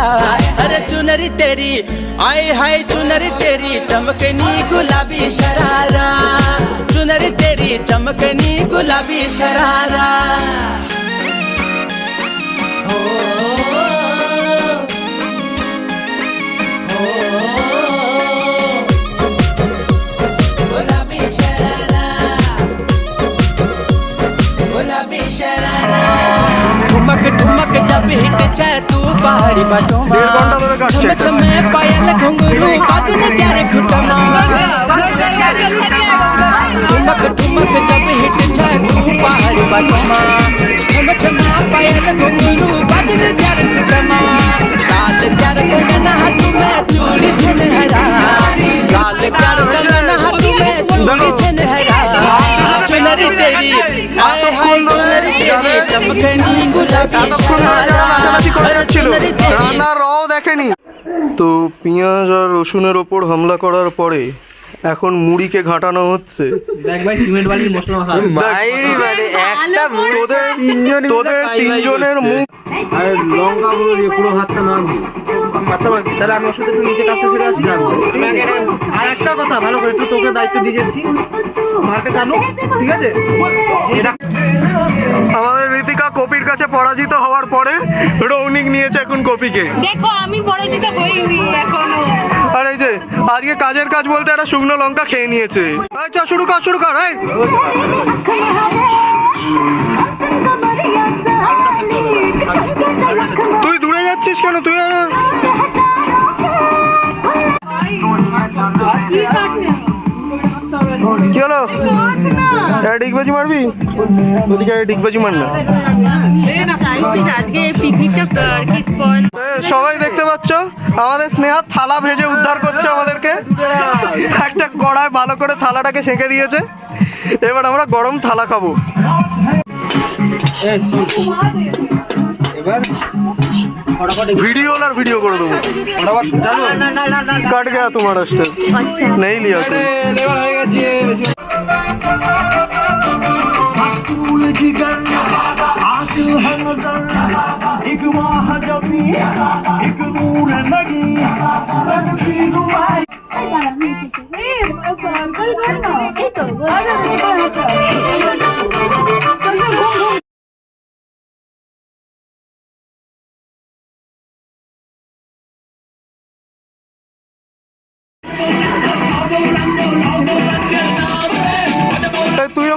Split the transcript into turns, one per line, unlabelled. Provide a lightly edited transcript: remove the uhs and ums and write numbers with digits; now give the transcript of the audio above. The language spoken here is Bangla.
अरे चुनरी तेरी आए हाय चुनरी तेरी चमकनी गुलाबी शरारा, चुनरी तेरी चमकनी गुलाबी शरारा। हो गुलाबी शरारा, गुलाबी शरारा। ठुमक ठुमक जब हिट जाए तू पहाड़ी बाटों में, छम छम पायल घुंघरू बाजन त्यारे घुटना। ठुमक ठुमक जब हिट जाए तू पहाड़ी बाटों में, छम छम पायल घुंघरू बाजन त्यारे घुटना। लाल प्यार कंगन हाथ में चूड़ी छनहरा, लाल प्यार कंगन हाथ में चूड़ी छनहरा। चुनरी तेरी आए हाय चुनरी तेरी चमकनी गुलाबी शरारा, अरे चुनरी तेरी।
রাও দেখেনি তো পেঁয়াজ আর রসুনের ওপর হামলা করার পরে এখন মুড়িকে ঘাটানো হচ্ছে।
দেখ ভাই সিমেন্ট বালির মশলা মাখা
তোদের তিনজনের মুখ
আর লঙ্কা গুলো দিয়ে পুরো হাতটা না তাহলে আমি ওর সাথে একটু নিচে কাজটা ফিরে আসি। আর একটা কথা ভালো করে একটু তোকে দায়িত্ব দিয়ে যাচ্ছি, মার্কে জানো ঠিক আছে।
আমাদের ঋতিকা কপির কাছে পরাজিত হওয়ার পরে রৌনিক নিয়েছে এখন কপিকে।
দেখো আমি পরাজিত হইনি এখনো।
আর এই যে আজকে কাজের কাজ বলতে একটা শুকনো লঙ্কা খেয়ে নিয়েছে। আচ্ছা শুরু কর এই। তুই দূরে যাচ্ছিস কেন? তুই কি হলো? ডিগবাজি মারবি? ওদিকে ডিগবাজি মার না। সবাই দেখতে পাচ্ছ আমাদের স্নেহা থালা ভেজে উদ্ধার করছে আমাদেরকে। একটা কড়ায় ভালো করে থালাটাকে সেঁকে দিয়েছে, এবার আমরা গরম থালা খাবো। ভিডিও করে দেবো। কাট গয়া তোমার স্টেপ নেই লিয়া হয়ে গেছে। তুই